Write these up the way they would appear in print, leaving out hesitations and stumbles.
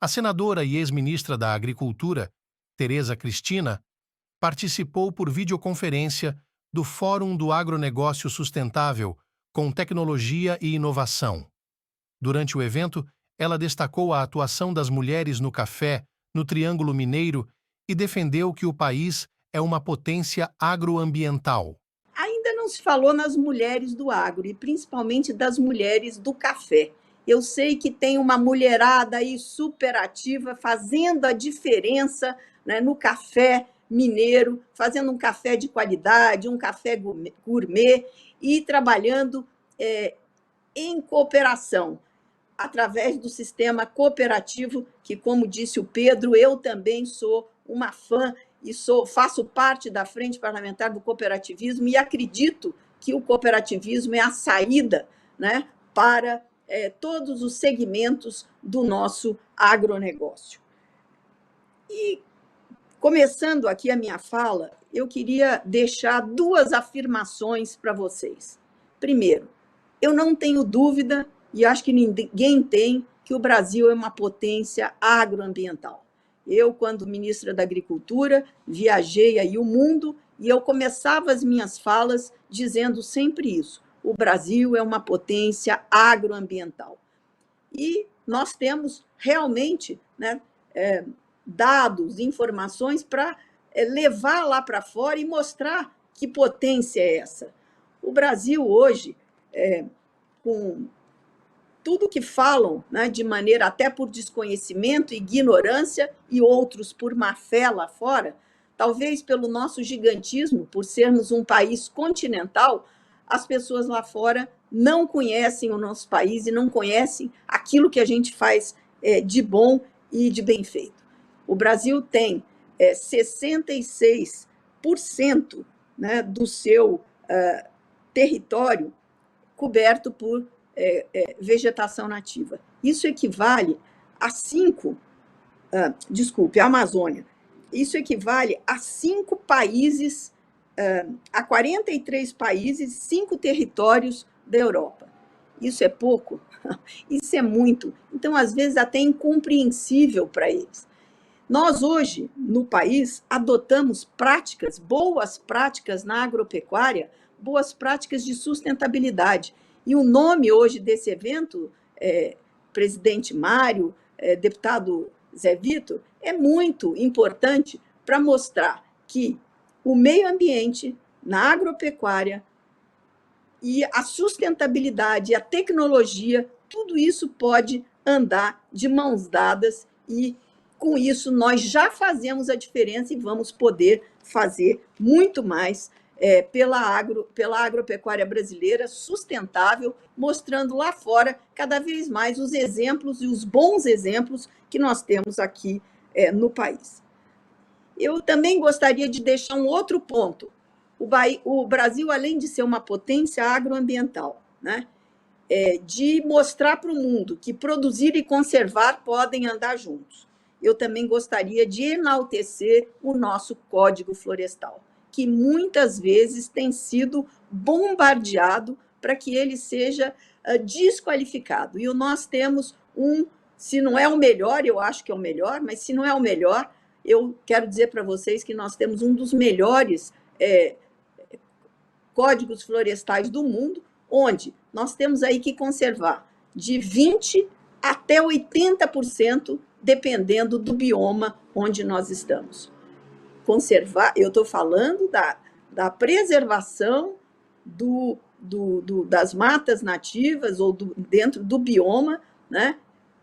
A senadora e ex-ministra da Agricultura, Tereza Cristina, participou por videoconferência do Fórum do Agronegócio Sustentável com Tecnologia e Inovação. Durante o evento, ela destacou a atuação das mulheres no café, no Triângulo Mineiro e defendeu que o país é uma potência agroambiental. Ainda não se falou nas mulheres do agro e principalmente das mulheres do café. Eu sei que tem uma mulherada aí super ativa, fazendo a diferença, né, no café mineiro, fazendo um café de qualidade, um café gourmet e trabalhando em cooperação, através do sistema cooperativo, que, como disse o Pedro, eu também sou uma fã e faço parte da Frente Parlamentar do Cooperativismo e acredito que o cooperativismo é a saída, né, para todos os segmentos do nosso agronegócio. E, começando aqui a minha fala, eu queria deixar duas afirmações para vocês. Primeiro, eu não tenho dúvida, e acho que ninguém tem, que o Brasil é uma potência agroambiental. Eu, quando ministra da Agricultura, viajei aí o mundo e eu começava as minhas falas dizendo sempre isso: o Brasil é uma potência agroambiental. E nós temos realmente, né, dados, informações para levar lá para fora e mostrar que potência é essa. O Brasil hoje, com tudo que falam, né, de maneira até por desconhecimento, ignorância e outros por má fé lá fora, talvez pelo nosso gigantismo, por sermos um país continental, as pessoas lá fora não conhecem o nosso país e não conhecem aquilo que a gente faz de bom e de bem feito. O Brasil tem 66%, né, do seu território coberto por vegetação nativa. Isso equivale a a Amazônia, isso equivale a 5 países, a 43 países, 5 territórios da Europa. Isso é pouco? Isso é muito. Então, às vezes, até incompreensível para eles. Nós, hoje, no país, adotamos práticas, boas práticas na agropecuária, boas práticas de sustentabilidade. E o nome hoje desse evento, presidente Mário, deputado Zé Vitor, é muito importante para mostrar que o meio ambiente na agropecuária e a sustentabilidade, a tecnologia, tudo isso pode andar de mãos dadas e, com isso, nós já fazemos a diferença e vamos poder fazer muito mais pela agropecuária brasileira sustentável, mostrando lá fora cada vez mais os exemplos e os bons exemplos que nós temos aqui no país. Eu também gostaria de deixar um outro ponto. O Brasil, além de ser uma potência agroambiental, né, de mostrar para o mundo que produzir e conservar podem andar juntos, eu também gostaria de enaltecer o nosso Código Florestal, que muitas vezes tem sido bombardeado para que ele seja desqualificado. E nós temos se não é o melhor, eu acho que é o melhor, mas se não é o melhor, eu quero dizer para vocês que nós temos um dos melhores códigos florestais do mundo, onde nós temos aí que conservar de 20% até 80%, dependendo do bioma onde nós estamos. Conservar, eu estou falando da preservação das matas nativas ou dentro do bioma, né,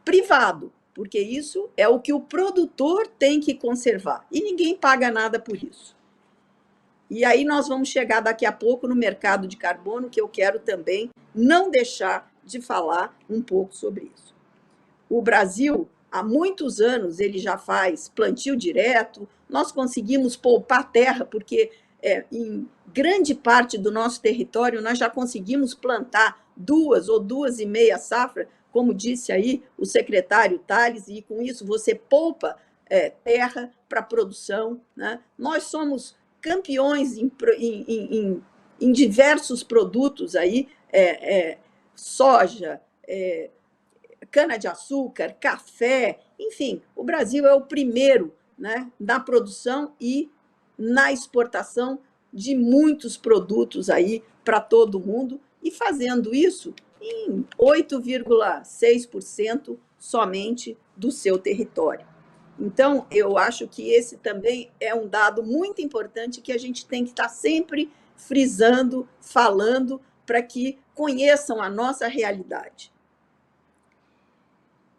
privado, porque isso é o que o produtor tem que conservar e ninguém paga nada por isso. E aí nós vamos chegar daqui a pouco no mercado de carbono, que eu quero também não deixar de falar um pouco sobre isso. O Brasil, há muitos anos, ele já faz plantio direto, nós conseguimos poupar terra, porque em grande parte do nosso território nós já conseguimos plantar 2 ou 2,5 safras, como disse aí o secretário Tales, e com isso você poupa terra para produção, né? Nós somos campeões em diversos produtos aí, soja, cana-de-açúcar, café, Enfim, o Brasil é o primeiro, né, na produção e na exportação de muitos produtos aí para todo mundo, e fazendo isso em 8,6% somente do seu território. Então, eu acho que esse também é um dado muito importante que a gente tem que estar sempre frisando, falando, para que conheçam a nossa realidade.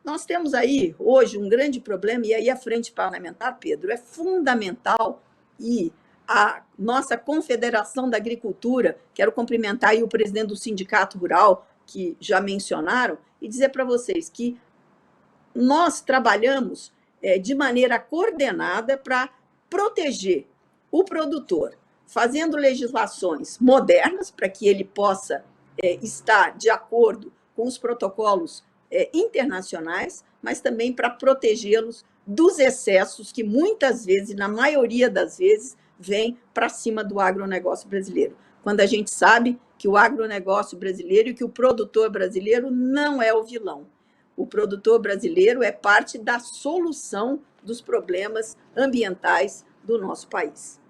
Nós temos aí, hoje, um grande problema, e aí a frente parlamentar, Pedro, é fundamental, e a nossa Confederação da Agricultura, quero cumprimentar aí o presidente do Sindicato Rural, que já mencionaram, e dizer para vocês que nós trabalhamos de maneira coordenada para proteger o produtor, fazendo legislações modernas para que ele possa estar de acordo com os protocolos internacionais, mas também para protegê-los dos excessos que muitas vezes, na maioria das vezes, vêm para cima do agronegócio brasileiro. Quando a gente sabe que o agronegócio brasileiro e que o produtor brasileiro não é o vilão. O produtor brasileiro é parte da solução dos problemas ambientais do nosso país.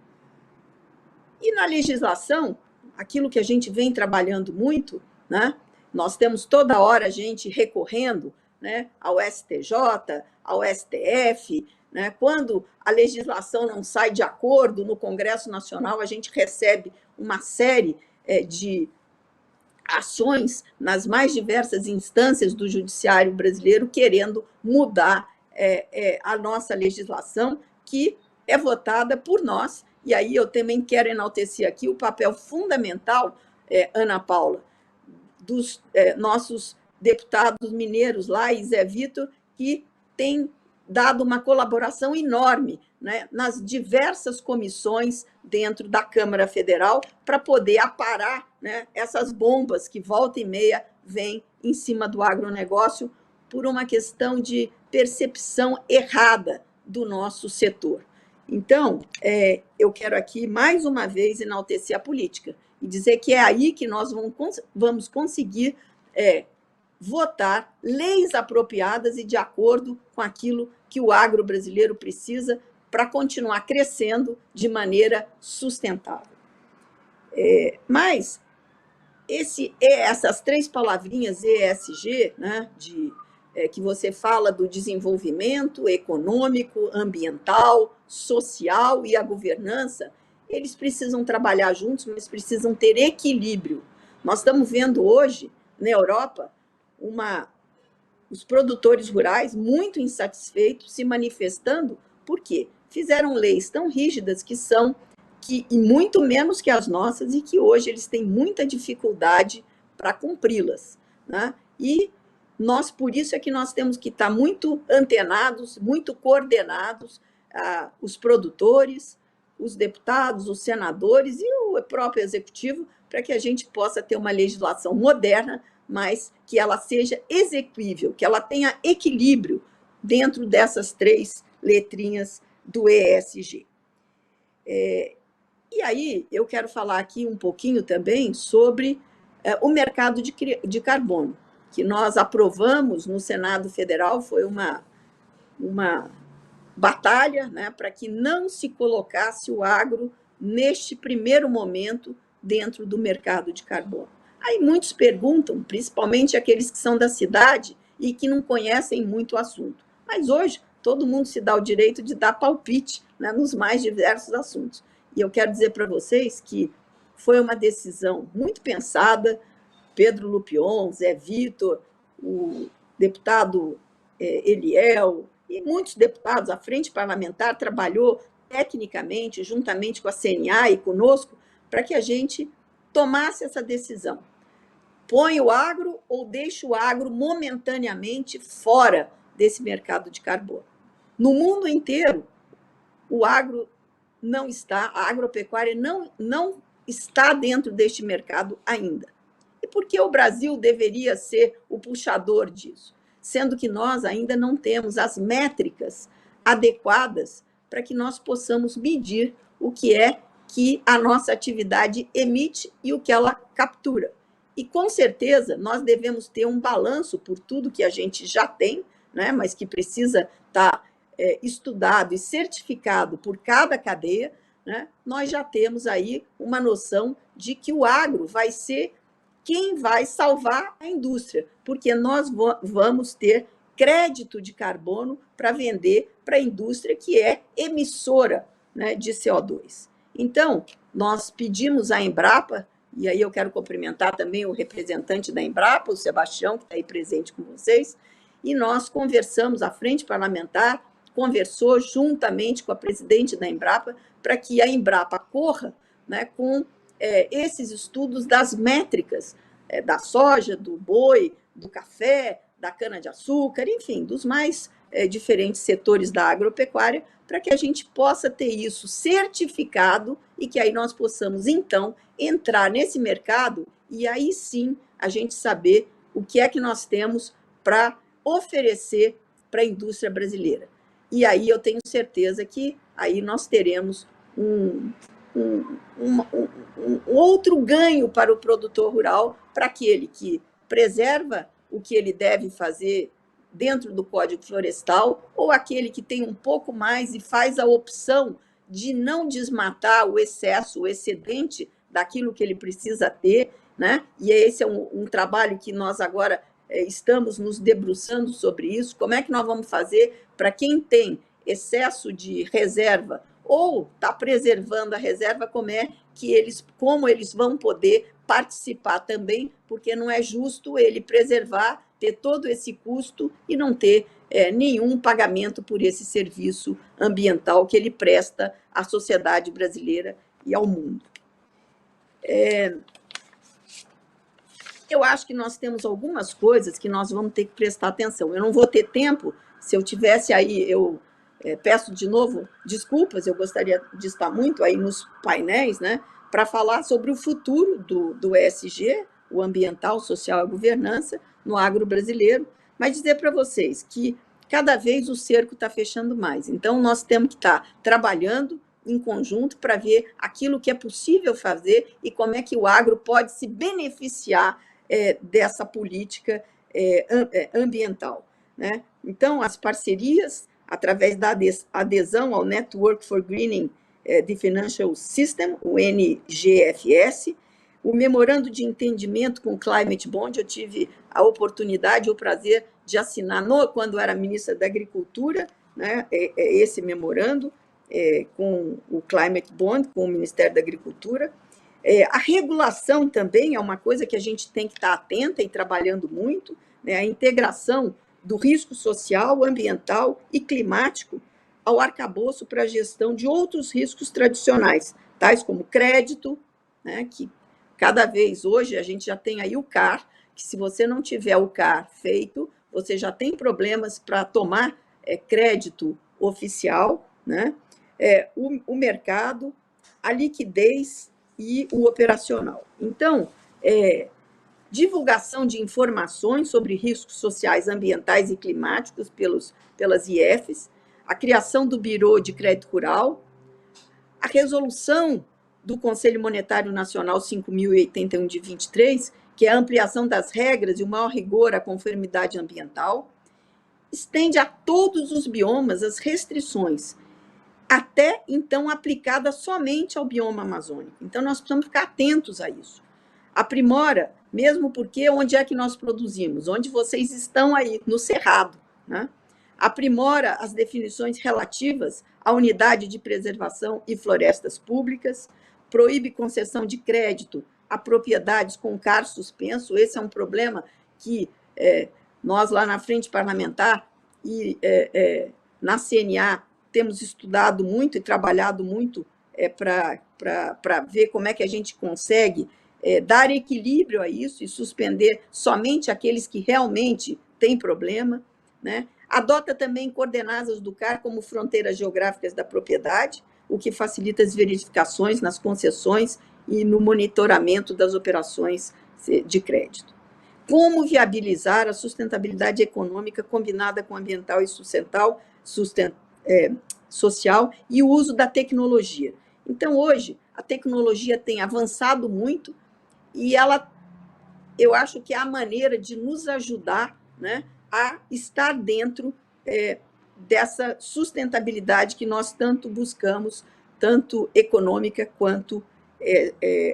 E na legislação, aquilo que a gente vem trabalhando muito, né? Nós temos toda hora a gente recorrendo, né, ao STJ, ao STF, né? Quando a legislação não sai de acordo no Congresso Nacional, a gente recebe uma série de ações nas mais diversas instâncias do judiciário brasileiro querendo mudar a nossa legislação, que é votada por nós. E aí eu também quero enaltecer aqui o papel fundamental, Ana Paula, dos nossos deputados mineiros lá, e Zé Vitor, que tem dado uma colaboração enorme, né, nas diversas comissões dentro da Câmara Federal para poder aparar, né, essas bombas que volta e meia vêm em cima do agronegócio por uma questão de percepção errada do nosso setor. Então, eu quero aqui, mais uma vez, enaltecer a política e dizer que é aí que nós vamos conseguir votar leis apropriadas e de acordo com aquilo que o agro brasileiro precisa para continuar crescendo de maneira sustentável. Mas essas três palavrinhas ESG, né, que você fala do desenvolvimento econômico, ambiental, social e a governança, eles precisam trabalhar juntos, mas precisam ter equilíbrio. Nós estamos vendo hoje, na Europa, os produtores rurais muito insatisfeitos se manifestando, porque fizeram leis tão rígidas e muito menos que as nossas, e que hoje eles têm muita dificuldade para cumpri-las, né? E por isso é que nós temos que estar muito antenados, muito coordenados, os produtores, os deputados, os senadores e o próprio executivo, para que a gente possa ter uma legislação moderna, mas que ela seja exequível, que ela tenha equilíbrio dentro dessas três letrinhas do ESG. E aí eu quero falar aqui um pouquinho também sobre o mercado de carbono, que nós aprovamos no Senado Federal. Foi uma batalha, né, para que não se colocasse o agro, neste primeiro momento, dentro do mercado de carbono. Aí muitos perguntam, principalmente aqueles que são da cidade e que não conhecem muito o assunto. Mas hoje todo mundo se dá o direito de dar palpite, né, nos mais diversos assuntos. E eu quero dizer para vocês que foi uma decisão muito pensada. Pedro Lupion, Zé Vitor, o deputado Eliel e muitos deputados, a frente parlamentar trabalhou tecnicamente, juntamente com a CNA e conosco, para que a gente tomasse essa decisão. Põe o agro ou deixa o agro momentaneamente fora desse mercado de carbono. No mundo inteiro, o agro não está, a agropecuária não está dentro deste mercado ainda. E por que o Brasil deveria ser o puxador disso? Sendo que nós ainda não temos as métricas adequadas para que nós possamos medir o que é que a nossa atividade emite e o que ela captura. E, com certeza, nós devemos ter um balanço por tudo que a gente já tem, né, mas que precisa está estudado e certificado por cada cadeia, né, nós já temos aí uma noção de que o agro vai ser quem vai salvar a indústria, porque nós vamos ter crédito de carbono para vender para a indústria que é emissora, né, de CO2. Então, nós pedimos à Embrapa, e aí eu quero cumprimentar também o representante da Embrapa, o Sebastião, que está aí presente com vocês, e nós conversamos, a frente parlamentar conversou juntamente com a presidente da Embrapa para que a Embrapa corra, né, com esses estudos das métricas da soja, do boi, do café, da cana-de-açúcar, enfim, dos mais diferentes setores da agropecuária, para que a gente possa ter isso certificado e que aí nós possamos, então, entrar nesse mercado e aí sim a gente saber o que é que nós temos para oferecer para a indústria brasileira. E aí eu tenho certeza que aí nós teremos um outro ganho para o produtor rural, para aquele que preserva o que ele deve fazer dentro do Código Florestal, ou aquele que tem um pouco mais e faz a opção de não desmatar o excesso, o excedente daquilo que ele precisa ter, né? E esse é um trabalho que nós agora estamos nos debruçando sobre isso. Como é que nós vamos fazer para quem tem excesso de reserva ou está preservando a reserva, como eles vão poder participar também, porque não é justo ele preservar, ter todo esse custo e não ter nenhum pagamento por esse serviço ambiental que ele presta à sociedade brasileira e ao mundo. Eu acho que nós temos algumas coisas que nós vamos ter que prestar atenção. Eu não vou ter tempo, se eu tivesse aí, eu peço de novo desculpas, eu gostaria de estar muito aí nos painéis, né, para falar sobre o futuro do ESG, o ambiental, social e governança, no agro brasileiro, mas dizer para vocês que cada vez o cerco está fechando mais. Então, nós temos que estar trabalhando em conjunto para ver aquilo que é possível fazer e como é que o agro pode se beneficiar dessa política ambiental, né? Então, as parcerias, através da adesão ao Network for Greening the Financial System, o NGFS, o memorando de entendimento com o Climate Bond, eu tive a oportunidade, o prazer de assinar quando era ministra da Agricultura, né, esse memorando com o Climate Bond, com o Ministério da Agricultura. A regulação também é uma coisa que a gente tem que estar atenta e trabalhando muito, né, a integração do risco social, ambiental e climático ao arcabouço para a gestão de outros riscos tradicionais, tais como crédito, né, que cada vez hoje a gente já tem aí o CAR, que se você não tiver o CAR feito, você já tem problemas para tomar crédito oficial, né? O mercado, a liquidez e o operacional. Então, divulgação de informações sobre riscos sociais, ambientais e climáticos pelas IEFs, a criação do Bureau de Crédito Rural, a resolução do Conselho Monetário Nacional 5.081 de 23, que é a ampliação das regras e o maior rigor à conformidade ambiental, estende a todos os biomas as restrições, até então aplicada somente ao bioma amazônico. Então, nós precisamos ficar atentos a isso. Aprimora, mesmo porque onde é que nós produzimos? Onde vocês estão aí, no Cerrado, né? Aprimora as definições relativas à unidade de preservação e florestas públicas, proíbe concessão de crédito a propriedades com CAR suspenso. Esse é um problema que nós, lá na frente parlamentar e na CNA, temos estudado muito e trabalhado muito para ver como é que a gente consegue dar equilíbrio a isso e suspender somente aqueles que realmente têm problema, né? Adota também coordenadas do CAR como fronteiras geográficas da propriedade, o que facilita as verificações nas concessões e no monitoramento das operações de crédito. Como viabilizar a sustentabilidade econômica combinada com ambiental e social e o uso da tecnologia. Então, hoje, a tecnologia tem avançado muito e eu acho que é a maneira de nos ajudar, né, a estar dentro dessa sustentabilidade que nós tanto buscamos, tanto econômica quanto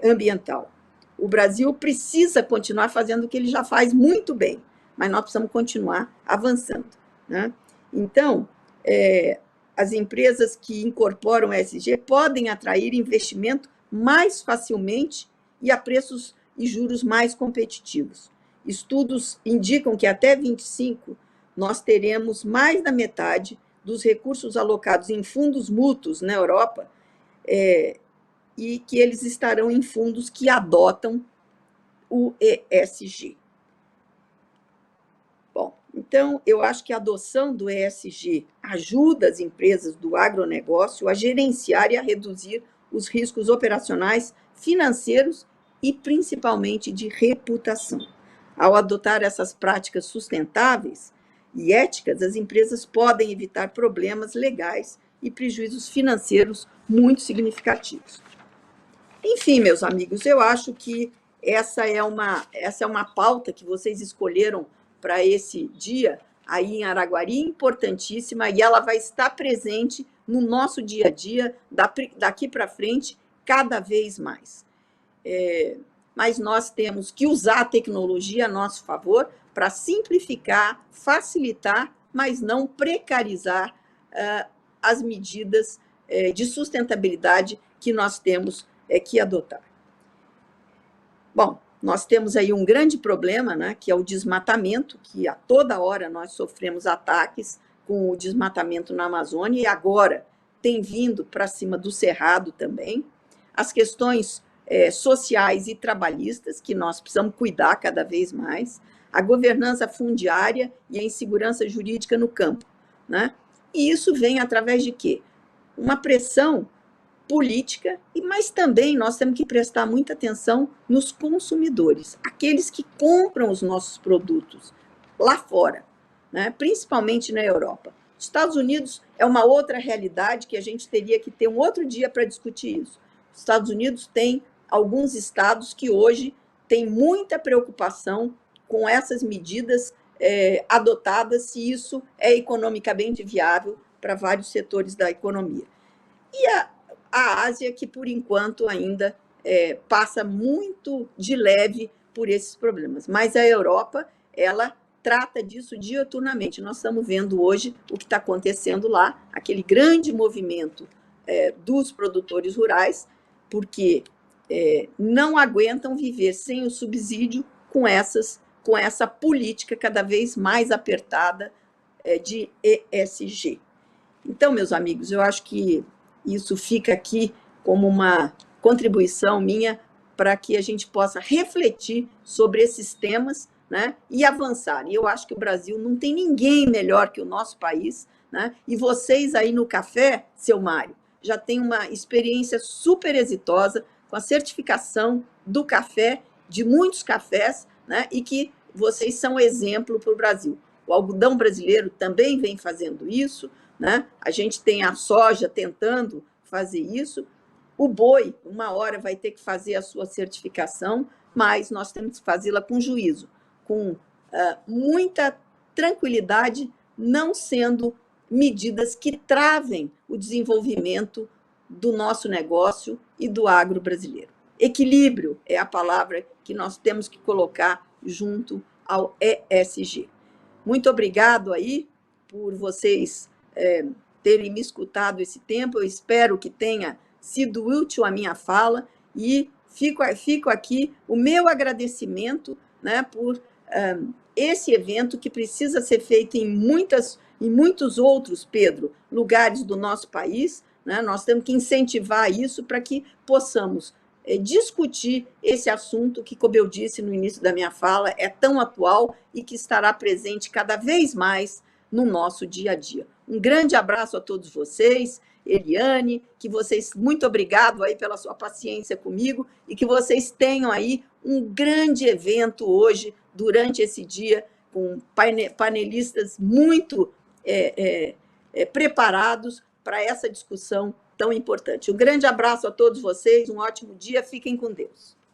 ambiental. O Brasil precisa continuar fazendo o que ele já faz muito bem, mas nós precisamos continuar avançando, né? Então, as empresas que incorporam ESG podem atrair investimento mais facilmente e a preços e juros mais competitivos. Estudos indicam que até 25 nós teremos mais da metade dos recursos alocados em fundos mútuos na Europa, e que eles estarão em fundos que adotam o ESG. Bom, então, eu acho que a adoção do ESG ajuda as empresas do agronegócio a gerenciar e a reduzir os riscos operacionais, financeiros e, principalmente, de reputação. Ao adotar essas práticas sustentáveis e éticas, as empresas podem evitar problemas legais e prejuízos financeiros muito significativos. Enfim, meus amigos, eu acho que essa é uma pauta que vocês escolheram para esse dia aí em Araguari, importantíssima, e ela vai estar presente no nosso dia a dia, daqui para frente, cada vez mais. Mas nós temos que usar a tecnologia a nosso favor para simplificar, facilitar, mas não precarizar as medidas de sustentabilidade que nós temos que adotar. Bom, nós temos aí um grande problema, né, que é o desmatamento, que a toda hora nós sofremos ataques com o desmatamento na Amazônia, e agora tem vindo para cima do Cerrado também. As questões sociais e trabalhistas, que nós precisamos cuidar cada vez mais, a governança fundiária e a insegurança jurídica no campo, né? E isso vem através de quê? Uma pressão política, mas também nós temos que prestar muita atenção nos consumidores, aqueles que compram os nossos produtos lá fora, né? Principalmente na Europa. Os Estados Unidos é uma outra realidade que a gente teria que ter um outro dia para discutir isso. Os Estados Unidos tem alguns estados que hoje têm muita preocupação com essas medidas adotadas, se isso é economicamente viável para vários setores da economia. E a Ásia, que por enquanto ainda passa muito de leve por esses problemas. Mas a Europa, ela trata disso diuturnamente. Nós estamos vendo hoje o que está acontecendo lá, aquele grande movimento dos produtores rurais, porque não aguentam viver sem o subsídio com essa política cada vez mais apertada de ESG. Então, meus amigos, eu acho que isso fica aqui como uma contribuição minha para que a gente possa refletir sobre esses temas, né, e avançar. E eu acho que o Brasil não tem ninguém melhor que o nosso país, né? E vocês aí no café, seu Mário, já têm uma experiência super exitosa com a certificação do café, de muitos cafés, né, e que vocês são exemplo para o Brasil. O algodão brasileiro também vem fazendo isso, né? A gente tem a soja tentando fazer isso. O boi, uma hora, vai ter que fazer a sua certificação, mas nós temos que fazê-la com juízo, com muita tranquilidade, não sendo medidas que travem o desenvolvimento do nosso negócio e do agro brasileiro. Equilíbrio é a palavra que nós temos que colocar junto ao ESG. Muito obrigado aí por vocês terem me escutado esse tempo. Eu espero que tenha sido útil a minha fala e fico aqui o meu agradecimento, né, por esse evento que precisa ser feito em muitos outros, Pedro, lugares do nosso país, né? Nós temos que incentivar isso para que possamos discutir esse assunto que, como eu disse no início da minha fala, é tão atual e que estará presente cada vez mais no nosso dia a dia. Um grande abraço a todos vocês, Eliane, muito obrigado aí pela sua paciência comigo e que vocês tenham aí um grande evento hoje, durante esse dia, com panelistas muito preparados para essa discussão tão importante. Um grande abraço a todos vocês, um ótimo dia, fiquem com Deus.